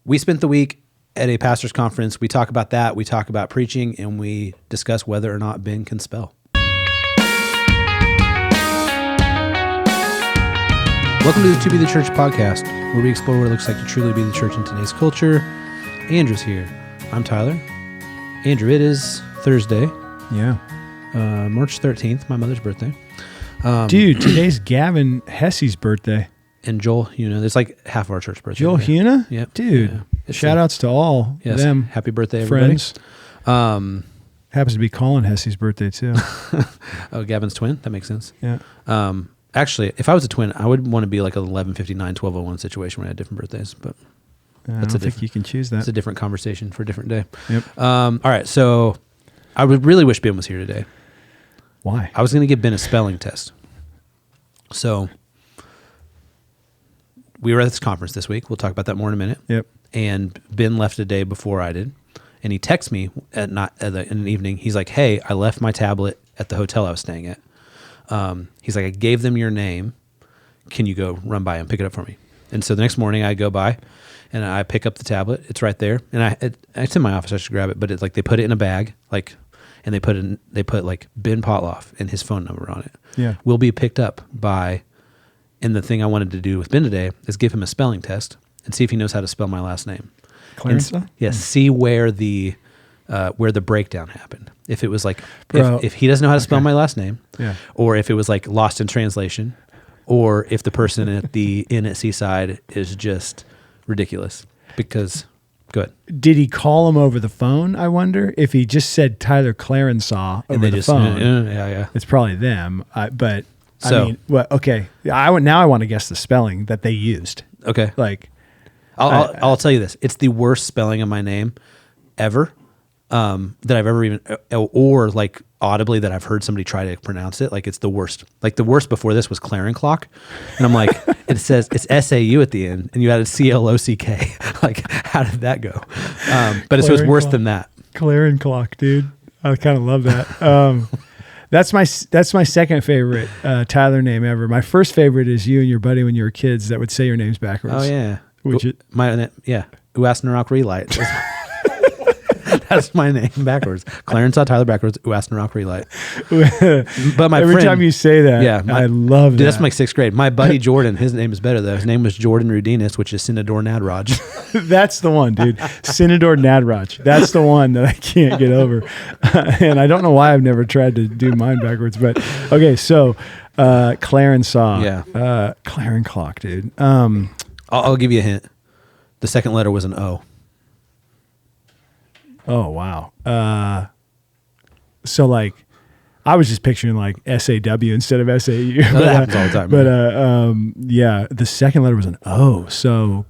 we spent the week at a pastor's conference. We talk about that. We talk about preaching, and we discuss whether or not Ben can spell. Welcome to the To Be the Church podcast, where we explore what it looks like to truly be the church in today's culture. Andrew's here. I'm Tyler. Andrew, it is Thursday. Yeah. March 13th, my mother's birthday. Dude, today's Gavin Hesse's birthday. And Joel Huna. It's like half of our church birthday. Joel Huna? Yep. Dude, yeah. shout outs to all them. Happy birthday, everybody. Friends. Happens to be Colin Hesse's birthday, too. Oh, Gavin's twin? That makes sense. Yeah. Actually, if I was a twin, I would want to be like an 11:59, 12:01 situation where I had different birthdays. But I don't think you can choose that. It's a different conversation for a different day. Yep. All right, so I would really wish Ben was here today. Why? I was going to give Ben a spelling test. So we were at this conference this week. We'll talk about that more in a minute. Yep. And Ben left a day before I did. And he texts me in the evening. He's like, hey, I left my tablet at the hotel I was staying at. He's like, I gave them your name. Can you go run by and pick it up for me? And so the next morning I go by and I pick up the tablet. It's right there. And it's in my office. I should grab it. But it's like they put it in a bag, and they put like Ben Potloff and his phone number on it. Yeah. Will be picked up by, and the thing I wanted to do with Ben today is give him a spelling test and see if he knows how to spell my last name. Clarence? Yes. See where the breakdown happened. If it was like, Bro, if he doesn't know how to spell my last name, Yeah. or if it was like lost in translation, or if the person at the inn at Seaside is just ridiculous. Because, go ahead. Did he call him over the phone, I wonder? If he just said Tyler Clarensaw over the phone, yeah. it's probably them. But, So- I mean, well, okay. Now I want to guess the spelling that they used. Okay. Like, I'll tell you this. It's the worst spelling of my name ever. That I've ever even, or like audibly that I've heard somebody try to pronounce it. Like it's the worst. Like the worst before this was Clarenclock. And I'm like, it says it's SAU at the end and you added CLOCK. Like how did that go? But it was worse than that. Clarenclock, dude. I kind of love that. That's my second favorite Tyler name ever. My first favorite is you and your buddy when you were kids that would say your names backwards. Oh yeah. Yeah. Uasnarok Relight. That's my name backwards. Clarence saw Tyler backwards. Uasnarok Relight. But my Every friend, time you say that, yeah, I love that. Dude, that's my sixth grade. My buddy Jordan, his name is better though. His name was Jordan Rudinis, which is Sinador Nadraj. That's the one, dude. Sinador Nadraj. That's the one that I can't get over. And I don't know why I've never tried to do mine backwards. But okay, so Clarensaw. Yeah. Clarenclock, dude. I'll give you a hint. The second letter was an O. Oh, wow. So like, I was just picturing like SAW instead of SAU. No, that happens all the time. But yeah, the second letter was an O. So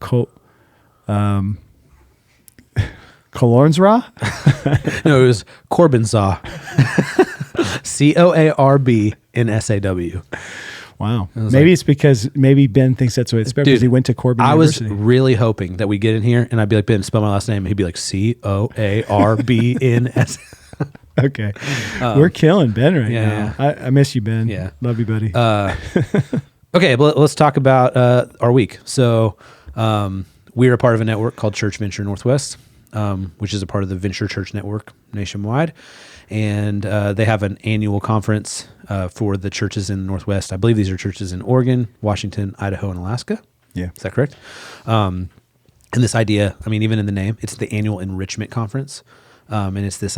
Colornsra? No, it was Corbinsaw. COARB. Wow. was Maybe it's because Ben thinks that's what it's spelled because he went to Corbin I was University. really hoping that we get in here and I'd be like, Ben, spell my last name. And he'd be like, COARBNS. Okay. We're killing Ben right yeah, now. I miss you, Ben. Yeah. Love you, buddy. Okay, but let's talk about our week. So we're a part of a network called Church Venture Northwest, which is a part of the Venture Church Network nationwide. And they have an annual conference for the churches in the Northwest. I believe these are churches in Oregon, Washington, Idaho, and Alaska. Yeah. Is that correct? And this idea, I mean, even in the name, it's the annual enrichment conference. And it's this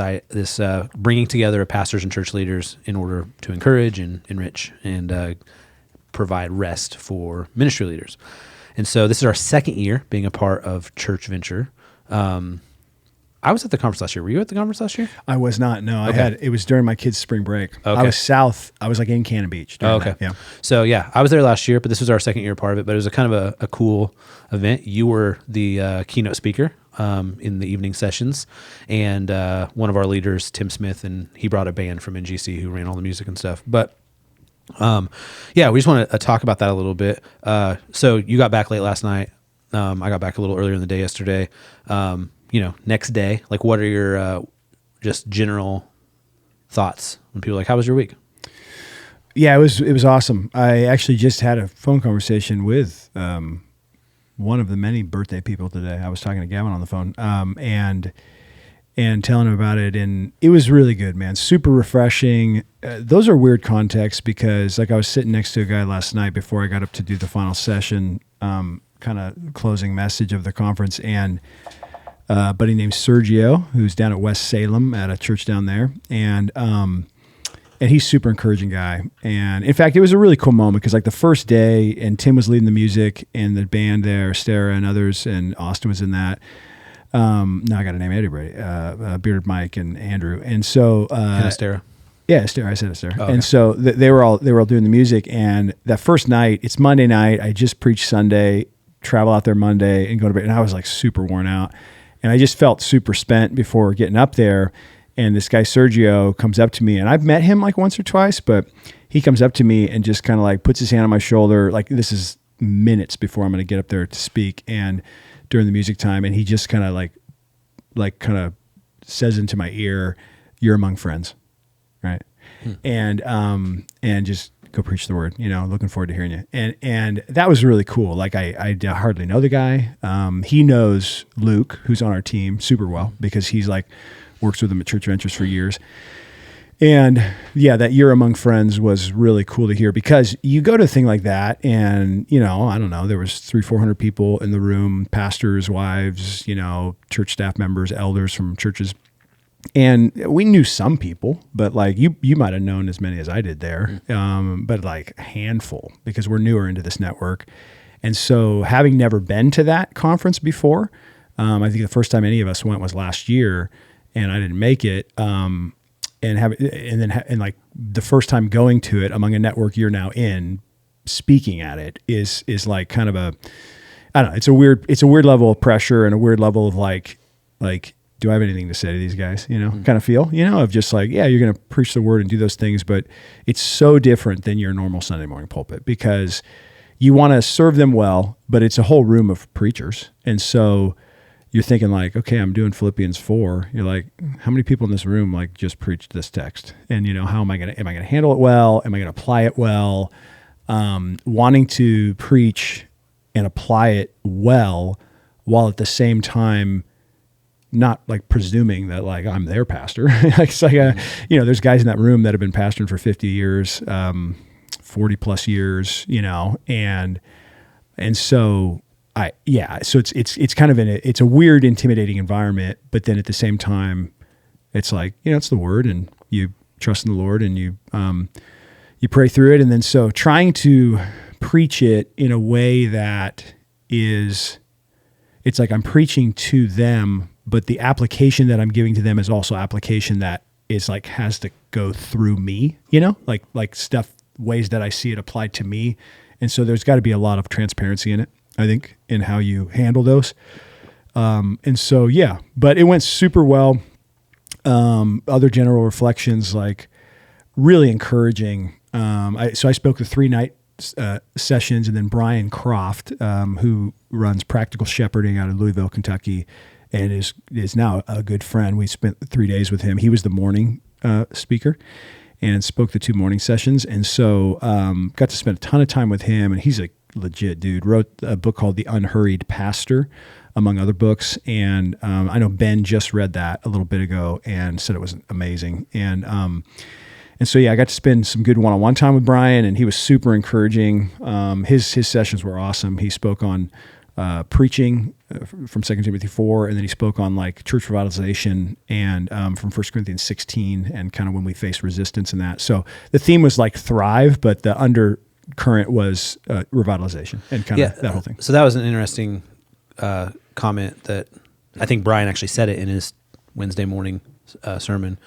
bringing together of pastors and church leaders in order to encourage and enrich and provide rest for ministry leaders. And so this is our second year being a part of Church Venture. I was at the conference last year. Were you at the conference last year? I was not. No, Okay. it was during my kids' spring break. Okay. I was south. I was like in Cannon Beach. during Okay. that. Yeah. So yeah, I was there last year, but this was our second year part of it. But it was a kind of a cool event. You were the keynote speaker in the evening sessions, and one of our leaders, Tim Smith, and he brought a band from NGC who ran all the music and stuff. But yeah, we just want to talk about that a little bit. So you got back late last night. I got back a little earlier in the day yesterday. Next day, like what are your just general thoughts when people are like, how was your week? Yeah, it was awesome. I actually just had a phone conversation with one of the many birthday people today. I was talking to Gavin on the phone, and telling him about it, and it was really good, man. Super refreshing. Those are weird contexts because, like, I was sitting next to a guy last night before I got up to do the final session, kind of closing message of the conference, and a buddy named Sergio, who's down at West Salem at a church down there, and he's a super encouraging guy. And in fact, it was a really cool moment because, like, the first day, and Tim was leading the music and the band there, Stara and others, and Austin was in that. Now I got to name everybody, Bearded Mike and Andrew. And so, And Astera. yeah, Astera, I said Astera. Oh, okay. And so they were all doing the music. And that first night, it's Monday night. I just preached Sunday, travel out there Monday and go to bed. And I was like super worn out. And I just felt super spent before getting up there. And this guy, Sergio, comes up to me, and I've met him like once or twice, but he comes up to me and just kind of like puts his hand on my shoulder. Like, this is minutes before I'm going to get up there to speak. And during the music time, and he just kind of like kind of says into my ear, "You're among friends," right? And just go preach the word. Looking forward to hearing you. And that was really cool. Like, I hardly know the guy. He knows Luke, who's on our team, super well because he's like works with him at Church Ventures for years. And yeah, that "you're among friends" was really cool to hear because you go to a thing like that and, I don't know, there was 300-400 people in the room, pastors, wives, church staff members, elders from churches. And we knew some people, but like you might have known as many as I did there, but like a handful because we're newer into this network. And so having never been to that conference before, I think the first time any of us went was last year and I didn't make it. And like the first time going to it among a network you're now in, speaking at it is like kind of a, I don't know, it's a weird level of pressure and a weird level of like, do I have anything to say to these guys? Kind of feel, of just like, yeah, you're going to preach the word and do those things, but it's so different than your normal Sunday morning pulpit because you want to serve them well, but it's a whole room of preachers. And so you're thinking like, okay, I'm doing Philippians 4. You're like, how many people in this room like just preached this text? And how am I going to handle it well? Am I going to apply it well? Wanting to preach and apply it well while at the same time not like presuming that like I'm their pastor. It's like, there's guys in that room that have been pastoring for 50 years, 40 plus years, and so so it's kind of it's a weird, intimidating environment, but then at the same time, it's like, it's the word and you trust in the Lord and you pray through it. And then so trying to preach it in a way that is, it's like I'm preaching to them, but the application that I'm giving to them is also application that is like, has to go through me, like stuff, ways that I see it applied to me. And so there's got to be a lot of transparency in it, I think, in how you handle those. And so, yeah, but it went super well. Other general reflections, like really encouraging. So I spoke the 3-night sessions, and then Brian Croft, who runs Practical Shepherding out of Louisville, Kentucky, and is now a good friend. We spent 3 days with him. He was the morning speaker and spoke the 2 morning sessions. And so got to spend a ton of time with him, and he's a legit dude. Wrote a book called The Unhurried Pastor, among other books. And I know Ben just read that a little bit ago and said it was amazing. And so, yeah, I got to spend some good one-on-one time with Brian, and he was super encouraging. His sessions were awesome. He spoke on preaching from 2 Timothy 4, and then he spoke on like church revitalization and from 1 Corinthians 16 and kind of when we face resistance in that. So the theme was like thrive, but the undercurrent was revitalization and kind of that whole thing. So that was an interesting comment that I think Brian actually said it in his Wednesday morning sermon.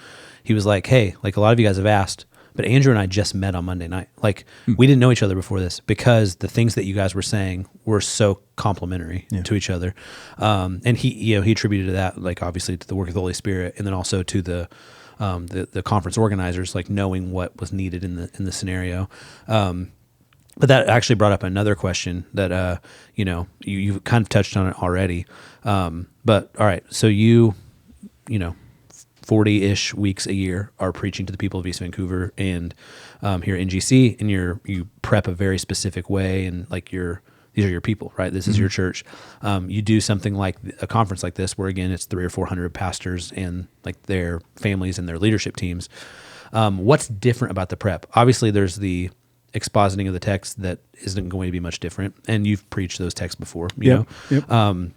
He was like, hey, like a lot of you guys have asked, but Andrew and I just met on Monday night. Like we didn't know each other before this because the things that you guys were saying were so complementary to each other. And he attributed to that, like obviously to the work of the Holy Spirit, and then also to the conference organizers, like knowing what was needed in the scenario. But that actually brought up another question that, you kind of touched on it already. But all right, so you 40-ish weeks a year are preaching to the people of East Vancouver and here at NGC, and you prep a very specific way, and like the these are your people, right? This is your church. You do something like a conference like this, where again, it's 300 or 400 pastors and like their families and their leadership teams. What's different about the prep? Obviously, there's the expositing of the text that isn't going to be much different, and you've preached those texts before, you know. Yep.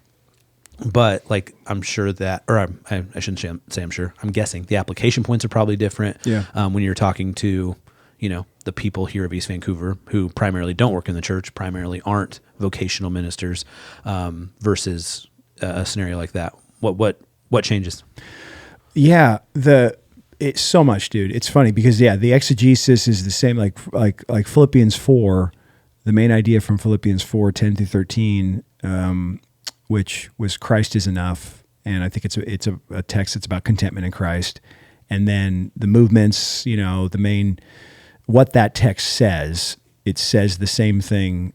But like, I'm sure that, or I shouldn't say I'm sure, I'm guessing the application points are probably different. Yeah. When you're talking to, you know, the people here of East Vancouver who primarily don't work in the church, primarily aren't vocational ministers, versus a scenario like that. What changes? Yeah, it's so much, dude. It's funny because the exegesis is the same. Like Philippians 4, the main idea from Philippians 4:10-13, which was Christ is enough, and I think it's a text that's about contentment in Christ, and then the movements. You know, what that text says. It says the same thing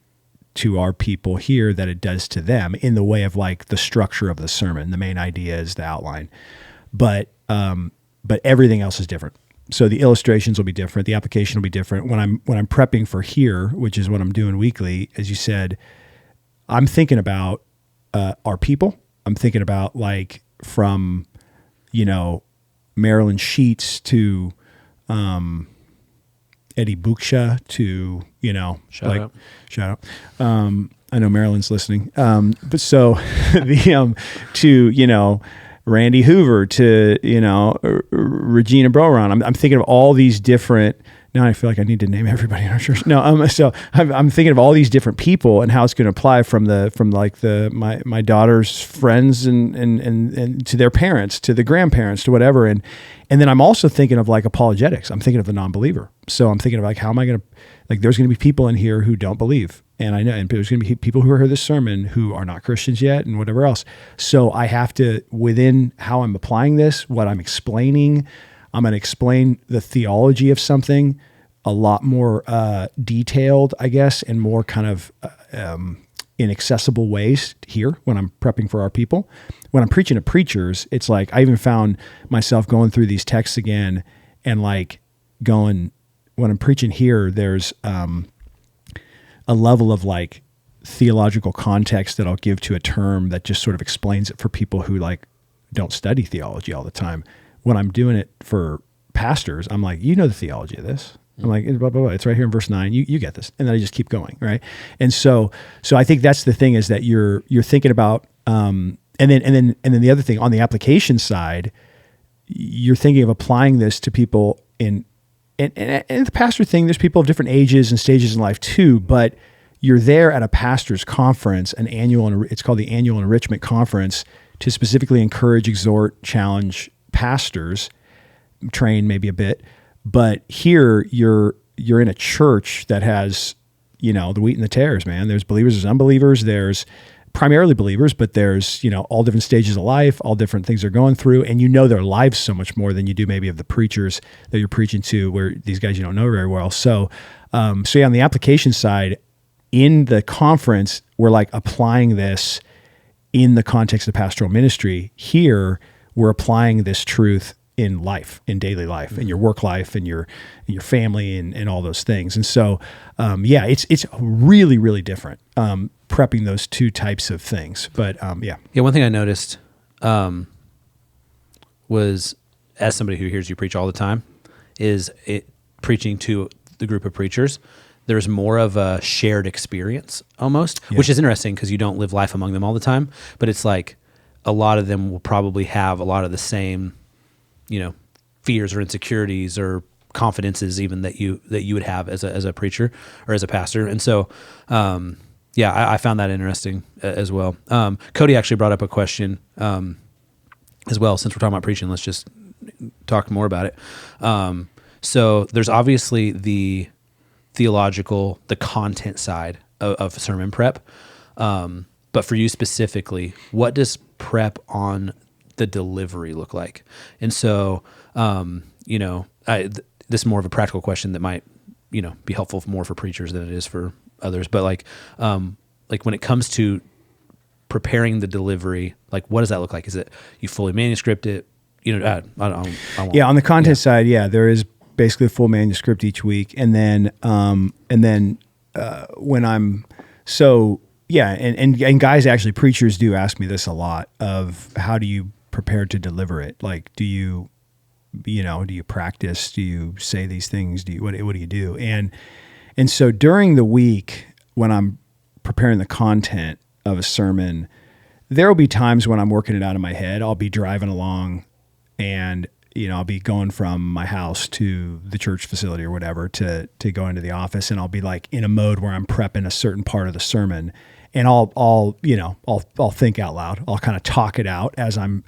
to our people here that it does to them in the way of like the structure of the sermon. The main idea is the outline, but everything else is different. So the illustrations will be different. The application will be different. When I'm prepping for here, which is what I'm doing weekly, as you said, I'm thinking about our people. I'm thinking about like from, you know, Marilyn Sheets to Eddie Buksha to, you know, shout out. I know Marilyn's listening. But so to, you know, Randy Hoover to, you know, Regina Broron. I'm thinking of all these different. Now I feel like I need to name everybody in our church. No, so I'm thinking of all these different people and how it's going to apply from my daughter's friends and to their parents, to the grandparents, to whatever. And then I'm also thinking of like apologetics. I'm thinking of the non-believer. So I'm thinking of like, how am I going to, like, there's going to be people in here who don't believe. And I know, and there's going to be people who heard this sermon who are not Christians yet and whatever else. So I have to, within how I'm applying this, what I'm explaining, I'm going to explain the theology of something a lot more detailed, I guess, and more kind of in accessible ways here when I'm prepping for our people. When I'm preaching to preachers, it's like I even found myself going through these texts again and like going, when I'm preaching here, there's a level of like theological context that I'll give to a term that just sort of explains it for people who like don't study theology all the time. When I'm doing it for pastors, I'm like, you know the theology of this. I'm like, blah, blah, blah. It's right here in verse 9. You get this. And then I just keep going, right? And so I think that's the thing, is that you're thinking about, and then the other thing on the application side, you're thinking of applying this to people and the pastor thing. There's people of different ages and stages in life too, but you're there at a pastor's conference, it's called the Annual Enrichment Conference, to specifically encourage, exhort, challenge pastors, train maybe a bit. But here you're in a church that has, you know, the wheat and the tares, man. There's believers, there's unbelievers, there's primarily believers, but there's, you know, all different stages of life, all different things they're going through. And you know their lives so much more than you do maybe of the preachers that you're preaching to, where these guys you don't know very well. So on the application side, in the conference, we're like applying this in the context of pastoral ministry. Here, we're applying this truth in life, in daily life, in your work life, in your family, and all those things. And so, it's really, really different, prepping those two types of things. But Yeah, one thing I noticed was, as somebody who hears you preach all the time, is preaching to the group of preachers, there's more of a shared experience almost, which is interesting because you don't live life among them all the time. But it's like a lot of them will probably have a lot of the same, you know, fears or insecurities or confidences even that you would have as a preacher or as a pastor. And so, I found that interesting as well. Cody actually brought up a question as well. Since we're talking about preaching, let's just talk more about it. So there's obviously the theological, the content side of sermon prep. But for you specifically, what does prep on the delivery look like? And so, this is more of a practical question that might, you know, be helpful more for preachers than it is for others. But like when it comes to preparing the delivery, like what does that look like? Is it you fully manuscript it? You know, I won't. Yeah, on the content side, there is basically a full manuscript each week, and then when I'm yeah, and guys, actually, preachers do ask me this a lot of how do you prepare to deliver it? Like, do you practice? Do you say these things? What do you do? And so during the week when I'm preparing the content of a sermon, there will be times when I'm working it out in my head. I'll be driving along and, I'll be going from my house to the church facility or whatever to go into the office, and I'll be like in a mode where I'm prepping a certain part of the sermon, and I'll think out loud. I'll kind of talk it out as I'm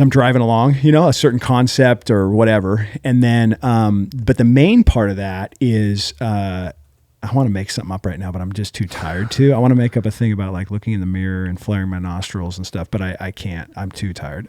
driving along, a certain concept or whatever. And then, but the main part of that is, I want to make something up right now, but I'm just too tired to. I want to make up a thing about like looking in the mirror and flaring my nostrils and stuff, but I can't. I'm too tired.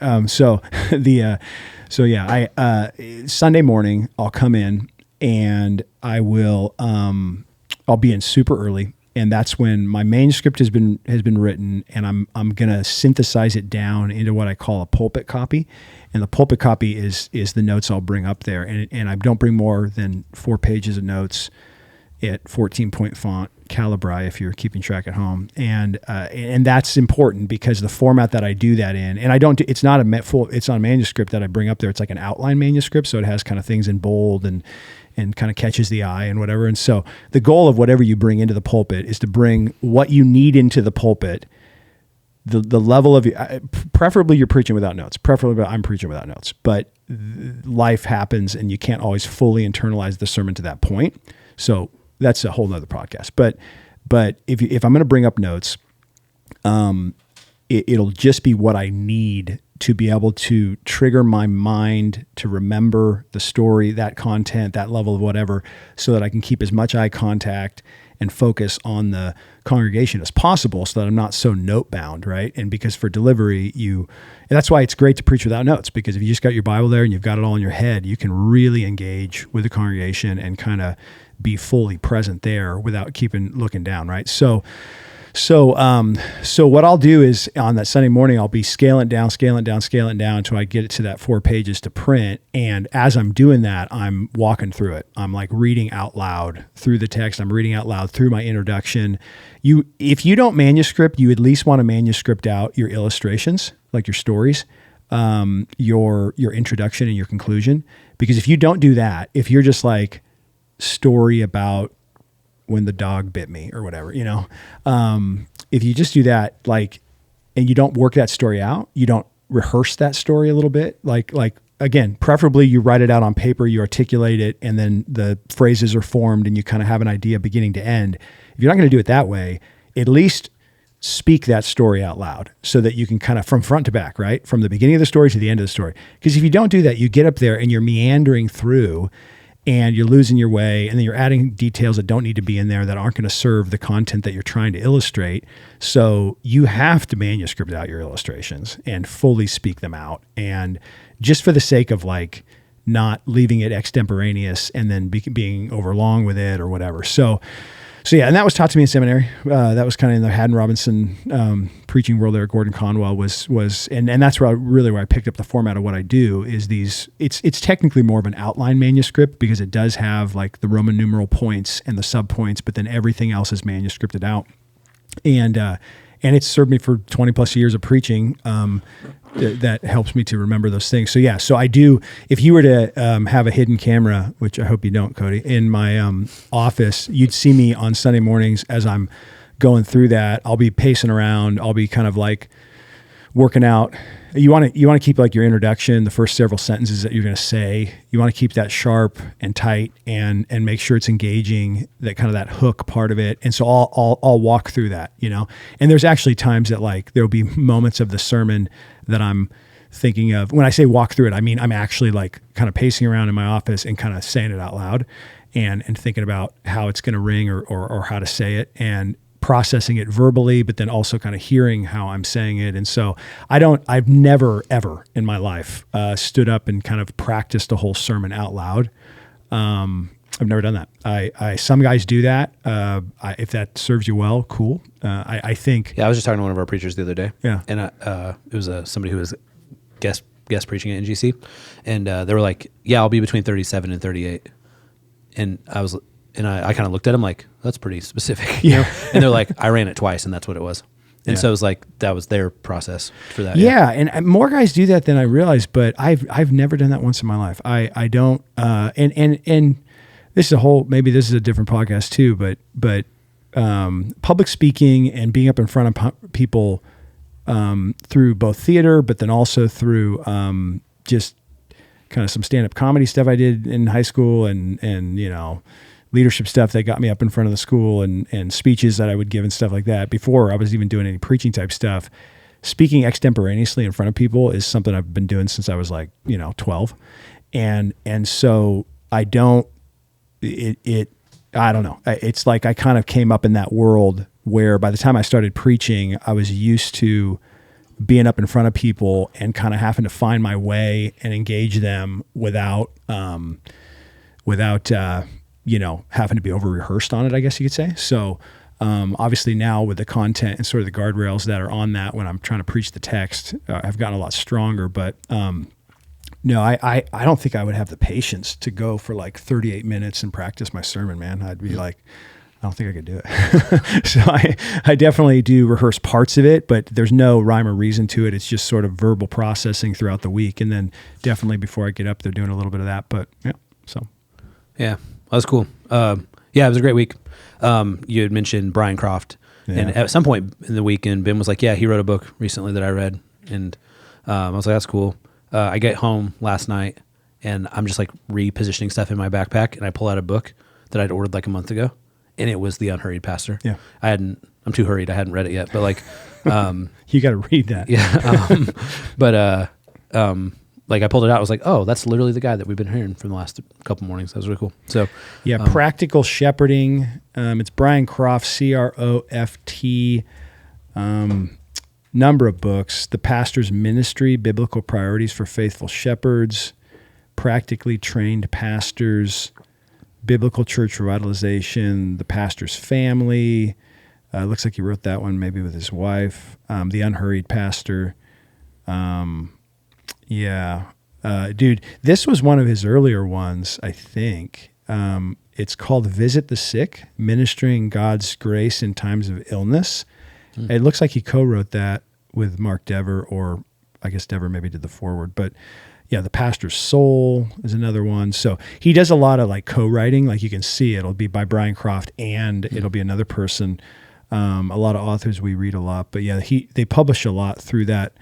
Sunday morning I'll come in and I'll be in super early, and that's when my manuscript has been written, and I'm gonna synthesize it down into what I call a pulpit copy. And the pulpit copy is the notes I'll bring up there, and I don't bring more than 4 pages of notes at 14-point font Calibri, if you're keeping track at home, and that's important because the format that I do that in, and it's not a manuscript that I bring up there. It's like an outline manuscript, so it has kind of things in bold and kind of catches the eye and whatever. And so the goal of whatever you bring into the pulpit is to bring what you need into the pulpit, the level of, preferably you're preaching without notes. Preferably I'm preaching without notes, but life happens and you can't always fully internalize the sermon to that point. So that's a whole nother podcast. But if I'm going to bring up notes, it'll just be what I need to be able to trigger my mind to remember the story, that content, that level of whatever, so that I can keep as much eye contact and focus on the congregation as possible, so that I'm not so note bound, right? And because for delivery, and that's why it's great to preach without notes, because if you just got your Bible there and you've got it all in your head, you can really engage with the congregation and kind of be fully present there without looking down, right? So what I'll do is on that Sunday morning, I'll be scaling down until I get it to that 4 pages to print. And as I'm doing that, I'm walking through it. I'm like reading out loud through the text. I'm reading out loud through my introduction. If you don't manuscript, you at least want to manuscript out your illustrations, like your stories, your introduction and your conclusion. Because if you don't do that, if you're just like story about when the dog bit me or whatever, if you just do that, like, and you don't work that story out, you don't rehearse that story a little bit, like again, preferably you write it out on paper, you articulate it, and then the phrases are formed and you kind of have an idea beginning to end. If you're not going to do it that way, at least speak that story out loud so that you can kind of from front to back, right? From the beginning of the story to the end of the story. Because if you don't do that, you get up there and you're meandering through and you're losing your way, and then you're adding details that don't need to be in there that aren't going to serve the content that you're trying to illustrate. So you have to manuscript out your illustrations and fully speak them out. And just for the sake of like not leaving it extemporaneous and then being overlong with it or whatever. So yeah, and that was taught to me in seminary. That was kind of in the Haddon Robinson preaching world there. Gordon Conwell was, and that's where I picked up the format of what I do is these. It's technically more of an outline manuscript because it does have like the Roman numeral points and the sub points, but then everything else is manuscripted out, and it's served me for 20 plus years of preaching. That helps me to remember those things. So yeah, so I do, if you were to have a hidden camera, which I hope you don't, Cody, in my office, you'd see me on Sunday mornings as I'm going through that. I'll be pacing around. I'll be kind of like working out. You want to keep like your introduction, the first several sentences that you're going to say, you want to keep that sharp and tight and make sure it's engaging, that kind of that hook part of it. And so I'll walk through that, and there's actually times that like, there'll be moments of the sermon that I'm thinking of. When I say walk through it, I mean, I'm actually like kind of pacing around in my office and kind of saying it out loud and thinking about how it's going to ring or how to say it and processing it verbally, but then also kind of hearing how I'm saying it. And so I've never, ever in my life stood up and kind of practiced a whole sermon out loud. I've never done that. Some guys do that. If that serves you well, cool. I think. Yeah, I was just talking to one of our preachers the other day. Yeah, and it was somebody who was guest preaching at NGC, and they were like, "Yeah, I'll be between 37 and 38," and And I kind of looked at him like, that's pretty specific, you know? And they're like, I ran it twice and that's what it was. And so it was like, that was their process for that. Yeah. And more guys do that than I realize, but I've never done that once in my life. I don't, and this is maybe this is a different podcast too, but public speaking and being up in front of people, through both theater, but then also through, just kind of some stand-up comedy stuff I did in high school and, you know, leadership stuff that got me up in front of the school and speeches that I would give and stuff like that before I was even doing any preaching type stuff. Speaking extemporaneously in front of people is something I've been doing since I was like, 12. And so I don't know. It's like I kind of came up in that world where by the time I started preaching, I was used to being up in front of people and kind of having to find my way and engage them without having to be over rehearsed on it, I guess you could say. So, obviously now with the content and sort of the guardrails that are on that, when I'm trying to preach the text, I've gotten a lot stronger, but, no, I don't think I would have the patience to go for like 38 minutes and practice my sermon, man. I'd be like, I don't think I could do it. So I definitely do rehearse parts of it, but there's no rhyme or reason to it. It's just sort of verbal processing throughout the week. And then definitely before I get up, they're doing a little bit of that, but yeah, so. Yeah, that was cool. Yeah, it was a great week. You had mentioned Brian Croft, and at some point in the weekend, Ben was like, yeah, he wrote a book recently that I read, and I was like, that's cool. I get home last night, and I'm just like repositioning stuff in my backpack, and I pull out a book that I'd ordered like a month ago, and it was The Unhurried Pastor. Yeah. I'm too hurried. I hadn't read it yet, but like, you got to read that. Yeah. Like I pulled it out. I was like, oh, that's literally the guy that we've been hearing from the last couple mornings. That was really cool. So yeah, Practical Shepherding. It's Brian Croft, Croft. Number of books: The Pastor's Ministry, Biblical Priorities for Faithful Shepherds, Practically Trained Pastors, Biblical Church Revitalization, The Pastor's Family. Looks like he wrote that one maybe with his wife. The Unhurried Pastor. Dude, this was one of his earlier ones, I think. It's called Visit the Sick, Ministering God's Grace in Times of Illness. It looks like he co-wrote that with Mark Dever, or I guess Dever maybe did the foreword, but yeah, The Pastor's Soul is another one. So he does a lot of like co-writing, like you can see it'll be by Brian Croft and it'll be another person. A lot of authors we read a lot, but yeah, they publish a lot through that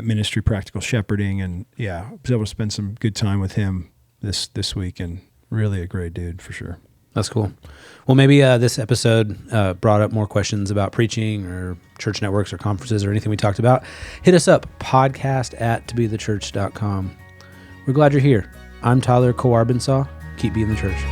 ministry, Practical Shepherding, and yeah, I was able to spend some good time with him this week, and really a great dude for sure. That's cool. Well, maybe this episode brought up more questions about preaching or church networks or conferences or anything we talked about. Hit us up, podcast@tobethechurch.com. We're glad you're here. I'm Tyler Coarbensaw. Keep being the church.